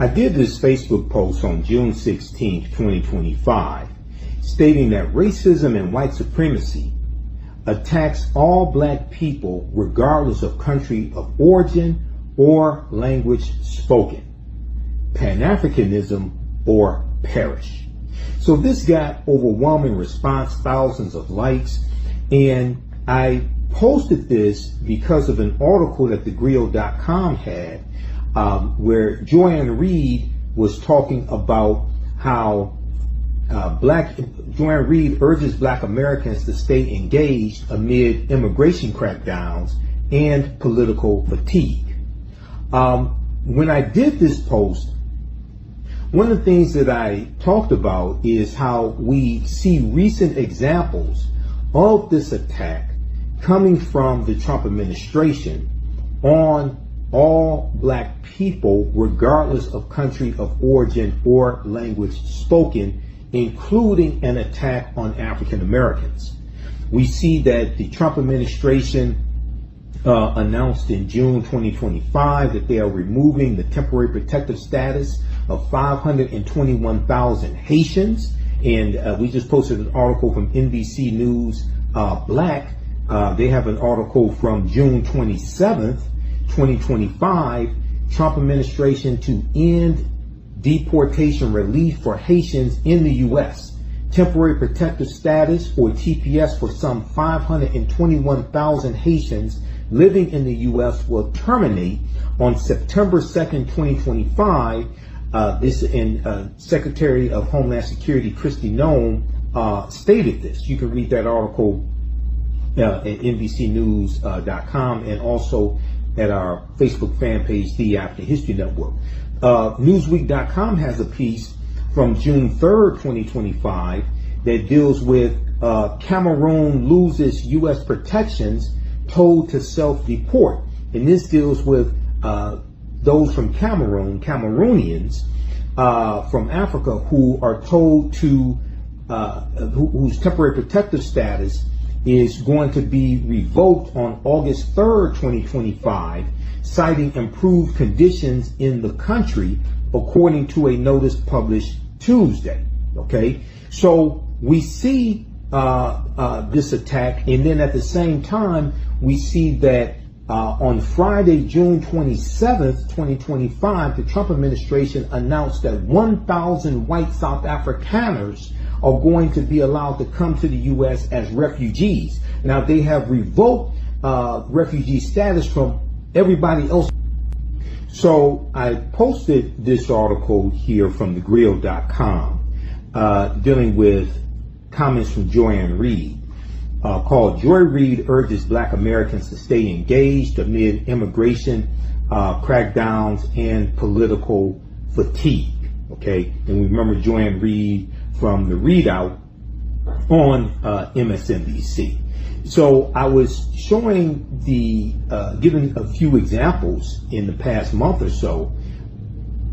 I did this Facebook post on June 16, 2025, stating that racism and white supremacy attacks all black people regardless of country of origin or language spoken. Pan-Africanism or perish. So this got overwhelming response, thousands of likes, and I posted this because of an article that thegrio.com had where Ann Reid was talking about how Ann Reid urges black Americans to stay engaged amid immigration crackdowns and political fatigue. When I did this post, one of the things that I talked about is how we see recent examples of this attack coming from the Trump administration on all black people, regardless of country of origin or language spoken, including an attack on African Americans. We see that the Trump administration announced in June 2025 that they are removing the temporary protective status of 521,000 Haitians. And we just posted an article from NBC News Black. They have an article from June 27th, 2025, Trump administration to end deportation relief for Haitians in the U.S. Temporary protective status, or TPS, for some 521,000 Haitians living in the U.S. will terminate on September 2nd, 2025. This and Secretary of Homeland Security Kristi Noem stated this. You can read that article at NBCnews.com and also at our Facebook fan page, The African History Network. Newsweek.com has a piece from June 3rd, 2025 that deals with Cameroon loses U.S. protections, told to self-deport. And this deals with those from Cameroon, Cameroonians from Africa, who are told to, whose temporary protective status is going to be revoked on August 3rd, 2025, citing improved conditions in the country, according to a notice published Tuesday. Okay, so we see this attack, and then at the same time, we see that on Friday, June 27th, 2025, the Trump administration announced that 1,000 white South Afrikaners are going to be allowed to come to the U.S. as refugees. Now, they have revoked refugee status from everybody else. So I posted this article here from thegrio.com dealing with comments from Ann Reid called "Joy Reid Urges Black Americans to Stay Engaged Amid Immigration Crackdowns and Political Fatigue." Okay, and we remember Ann Reid from the Readout on MSNBC. So I was showing giving a few examples in the past month or so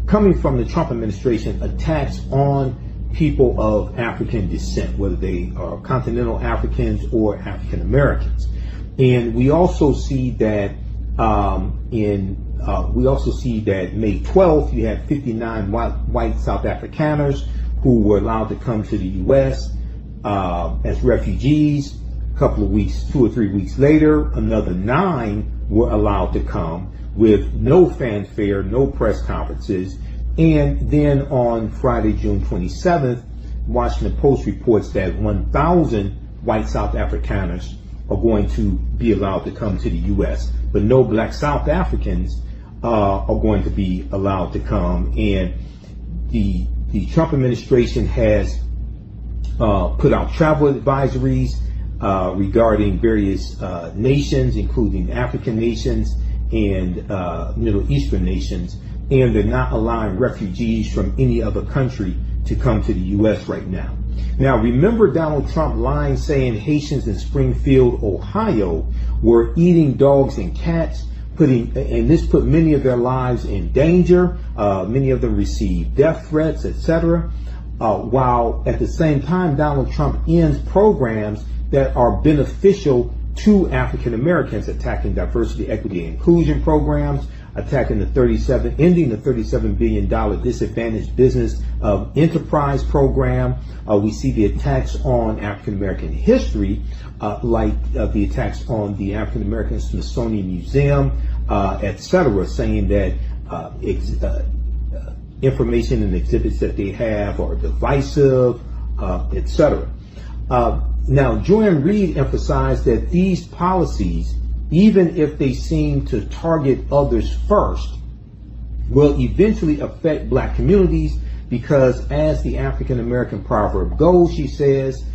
coming from the Trump administration, attacks on people of African descent, whether they are continental Africans or African Americans. And we also see that May 12th, you had 59 white South Afrikaners who were allowed to come to the U.S. As refugees. A couple of weeks, 2 or 3 weeks later, another 9 were allowed to come with no fanfare, no press conferences. And then on Friday, June 27th, Washington Post reports that 1,000 white South Afrikaners are going to be allowed to come to the U.S., but no black South Africans are going to be allowed to come. And the Trump administration has put out travel advisories regarding various nations, including African nations and Middle Eastern nations, and they're not allowing refugees from any other country to come to the U.S. right now. Now, remember Donald Trump lying, saying Haitians in Springfield, Ohio were eating dogs and cats, and this put many of their lives in danger. Many of them received death threats, etc. While at the same time, Donald Trump ends programs that are beneficial to African Americans, attacking diversity, equity, and inclusion programs, ending the $37 billion disadvantaged business enterprise program. We see the attacks on African American history, like the attacks on the African American Smithsonian Museum, etc., saying that information and exhibits that they have are divisive, etc. Now, Ann Reid emphasized that these policies, even if they seem to target others first, will eventually affect black communities because, as the African American proverb goes, she says,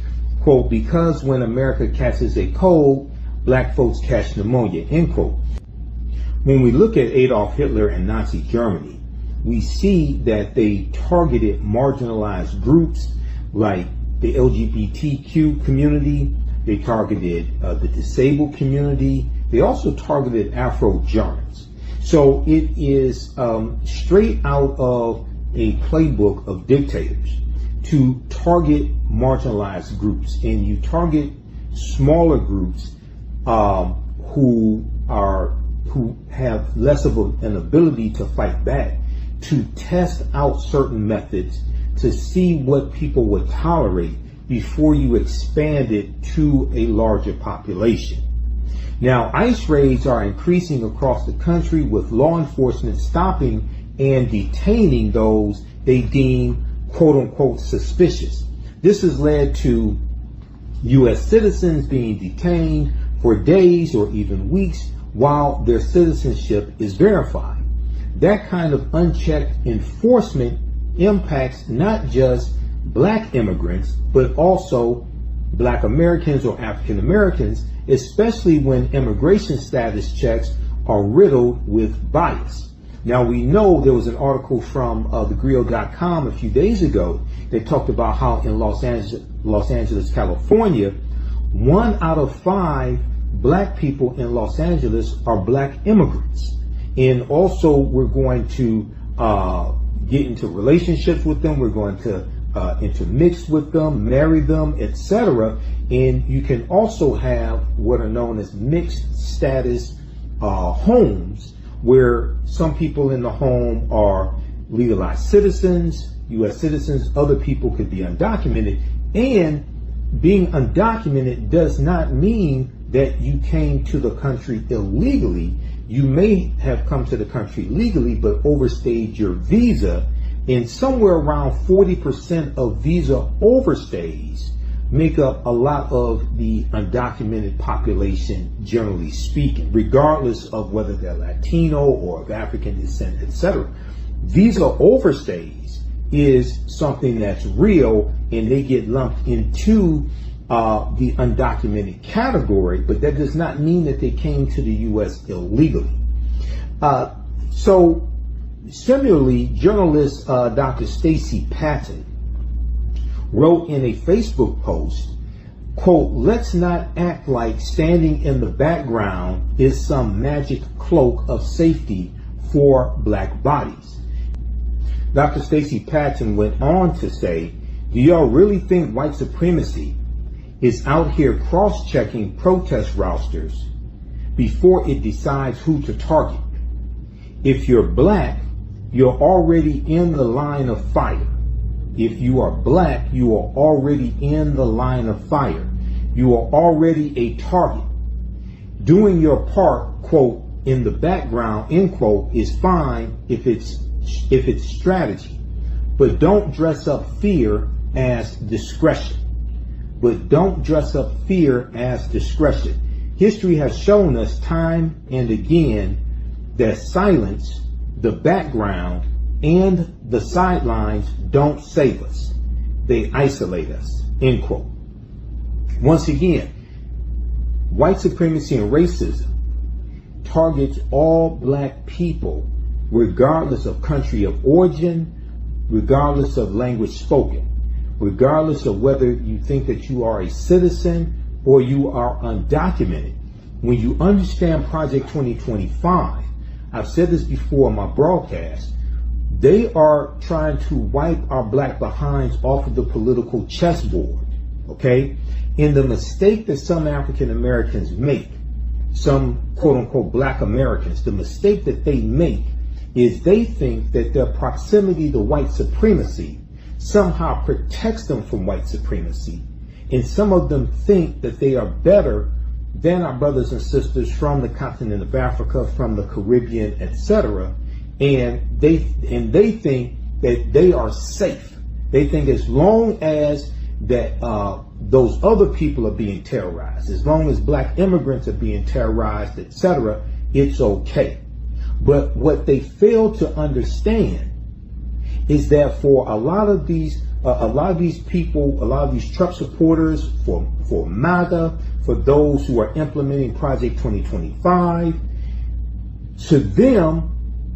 quote, because when America catches a cold, black folks catch pneumonia, end quote. When we look at Adolf Hitler and Nazi Germany, we see that they targeted marginalized groups like the LGBTQ community. They targeted the disabled community. They also targeted Afro-Germans. So it is straight out of a playbook of dictators to target marginalized groups, and you target smaller groups who have less of an ability to fight back, to test out certain methods to see what people would tolerate before you expand it to a larger population. Now, ICE raids are increasing across the country, with law enforcement stopping and detaining those they deem quote unquote suspicious. This has led to U.S. citizens being detained for days or even weeks while their citizenship is verified. That kind of unchecked enforcement impacts not just black immigrants, but also black Americans or African Americans, especially when immigration status checks are riddled with bias. Now, we know there was an article from thegrio.com a few days ago that talked about how in Los Angeles, California, 1 out of 5 black people in Los Angeles are black immigrants. And also, we're going to get into relationships with them. We're going to intermix with them, marry them, etc. And you can also have what are known as mixed status homes, where some people in the home are legalized citizens, U.S. citizens, other people could be undocumented. And being undocumented does not mean that you came to the country illegally. You may have come to the country legally, but overstayed your visa. And somewhere around 40% of visa overstays make up a lot of the undocumented population, generally speaking, regardless of whether they're Latino or of African descent, etc. Visa overstays is something that's real, and they get lumped into the undocumented category, but that does not mean that they came to the U.S. illegally. So similarly, journalist Dr. Stacy Patton wrote in a Facebook post, quote, let's not act like standing in the background is some magic cloak of safety for black bodies. Dr. Stacy Patton went on to say, do y'all really think white supremacy is out here cross-checking protest rosters before it decides who to target? If you're black, you're already in the line of fire. If you are black, you are already in the line of fire. You are already a target. Doing your part, quote, in the background, end quote, is fine if it's strategy. But don't dress up fear as discretion. History has shown us time and again that silence, the background, and the sidelines don't save us. They isolate us, end quote. Once again, white supremacy and racism targets all black people, regardless of country of origin, regardless of language spoken, regardless of whether you think that you are a citizen or you are undocumented. When you understand Project 2025, I've said this before on my broadcast, they are trying to wipe our black behinds off of the political chessboard, okay? And the mistake that some African Americans make some quote unquote black Americans, the mistake that they make is they think that their proximity to white supremacy somehow protects them from white supremacy. And some of them think that they are better than our brothers and sisters from the continent of Africa, from the Caribbean, etc. And they think that they are safe. They think as long as that those other people are being terrorized, as long as black immigrants are being terrorized, etc., it's okay. But what they fail to understand is that for a lot of these people, a lot of these Trump supporters, for MAGA, for those who are implementing Project 2025, to them,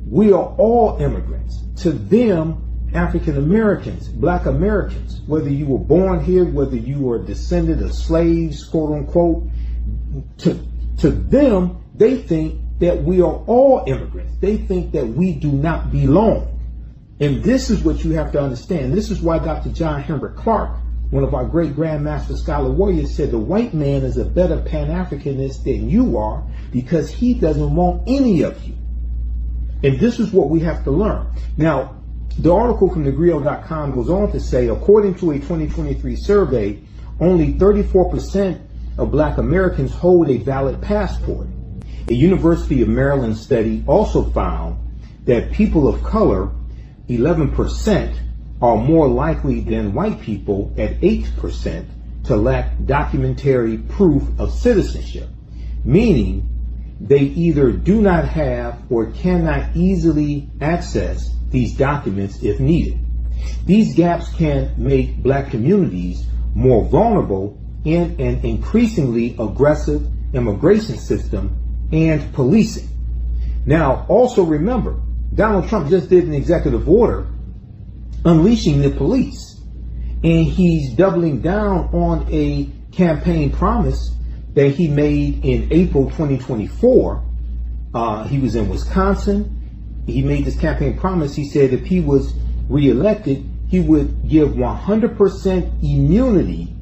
we are all immigrants. To them, African Americans, black Americans, whether you were born here, whether you were a descendant of slaves, quote unquote, to them, they think that we are all immigrants. They think that we do not belong. And this is what you have to understand. This is why Dr. John Henry Clark, one of our great Grandmaster Scholar Warriors, said the white man is a better Pan-Africanist than you are because he doesn't want any of you. And this is what we have to learn. Now, the article from thegrio.com goes on to say, according to a 2023 survey, only 34% of black Americans hold a valid passport. A University of Maryland study also found that people of color, 11%, are more likely than white people at 8% to lack documentary proof of citizenship, meaning they either do not have or cannot easily access these documents if needed. These gaps can make black communities more vulnerable in an increasingly aggressive immigration system and policing. Now, also remember, Donald Trump just did an executive order unleashing the police, and he's doubling down on a campaign promise that he made in April 2024. He was in Wisconsin. He made this campaign promise. He said if he was reelected, he would give 100% immunity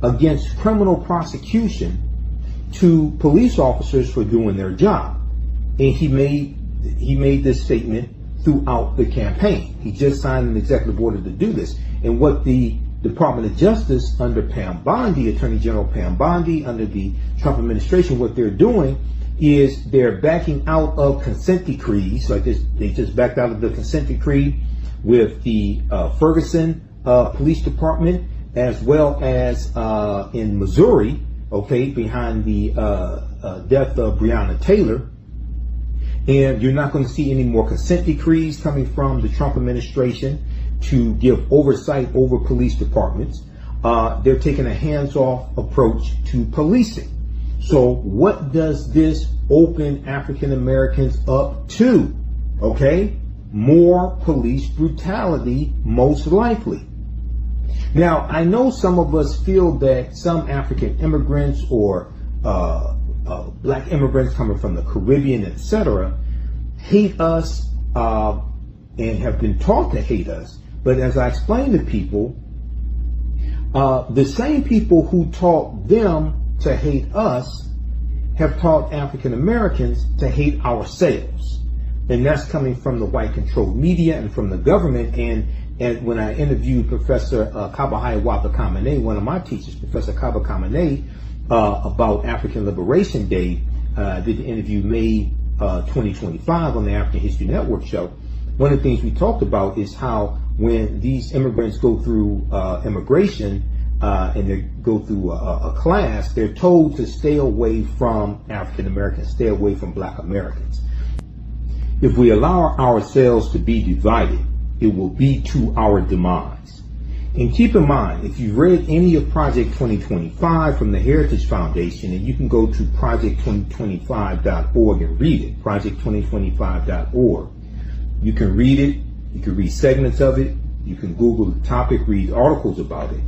against criminal prosecution to police officers for doing their job. And he made this statement throughout the campaign. He just signed an executive order to do this. And what the Department of Justice under Pam Bondi, Attorney General Pam Bondi, under the Trump administration, what they're doing is they're backing out of consent decrees. Like this, they just backed out of the consent decree with the Ferguson Police Department, as well as in Missouri, okay, behind the death of Breonna Taylor. And you're not going to see any more consent decrees coming from the Trump administration to give oversight over police departments. They're taking a hands-off approach to policing. So what does this open African Americans up to? Okay, more police brutality, most likely. Now, I know some of us feel that some African immigrants or black immigrants coming from the Caribbean, etc., hate us and have been taught to hate us. But as I explained to people, the same people who taught them to hate us have taught African Americans to hate ourselves. And that's coming from the white controlled media and from the government. And when I interviewed Professor Kabahaya Wapa-Kamene, one of my teachers, Professor Kaba Kamene, about African Liberation Day, did the interview May 2025 on the African History Network show. One of the things we talked about is how when these immigrants go through immigration and they go through a class, they're told to stay away from African Americans, stay away from black Americans. If we allow ourselves to be divided, it will be to our demise. And keep in mind, if you've read any of Project 2025 from the Heritage Foundation, and you can go to project2025.org and read it, project2025.org. You can read it, you can read segments of it, you can Google the topic, read articles about it.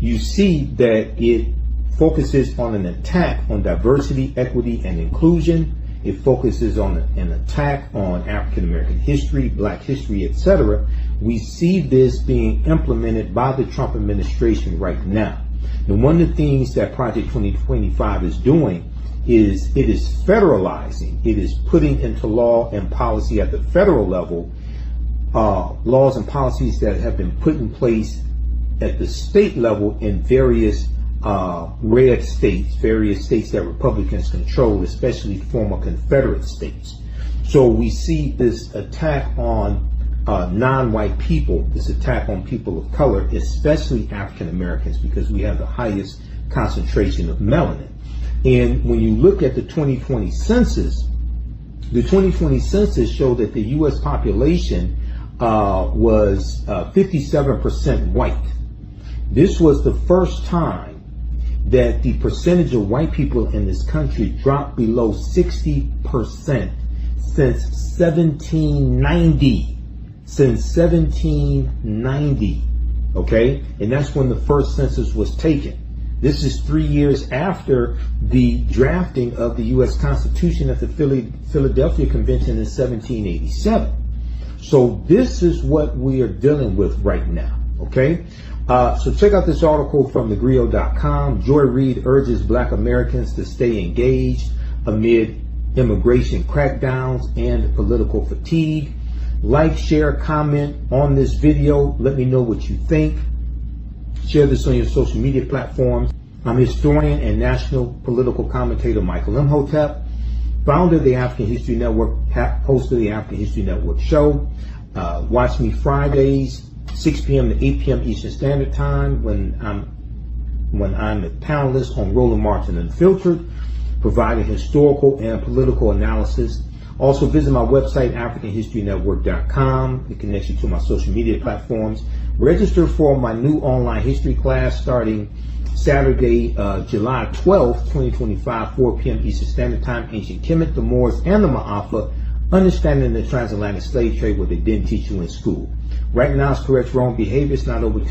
You see that it focuses on an attack on diversity, equity, and inclusion. It focuses on an attack on African American history, black history, etc. We see this being implemented by the Trump administration right now. And one of the things that Project 2025 is doing is it is federalizing. It is putting into law and policy at the federal level laws and policies that have been put in place at the state level in various red states, various states that Republicans control, especially former Confederate states. So we see this attack on non-white people, this attack on people of color, especially African Americans, because we have the highest concentration of melanin. And when you look at the 2020 census, the 2020 census showed that the U.S. population was 57% white. This was the first time that the percentage of white people in this country dropped below 60% since 1790. Since 1790, okay? And that's when the first census was taken. This is 3 years after the drafting of the U.S. Constitution at the Philadelphia Convention in 1787. So this is what we are dealing with right now, okay? So check out this article from thegrio.com. Joy Reid urges Black Americans to stay engaged amid immigration crackdowns and political fatigue. Like, share, comment on this video. Let me know what you think. Share this on your social media platforms. I'm historian and national political commentator Michael Imhotep, founder of the African History Network, host of the African History Network show. Watch me Fridays, 6 p.m. to 8 p.m. Eastern Standard Time when I'm a panelist on Roland Martin Unfiltered, providing historical and political analysis. Also visit my website, AfricanHistoryNetwork.com. It connects you to my social media platforms. Register for my new online history class starting Saturday, July 12th, 2025, 4 p.m. Eastern Standard Time. Ancient Kemet, the Moors, and the Ma'afa, understanding the transatlantic slave trade, what they didn't teach you in school. Right now, it's correct wrong behavior. It's not over to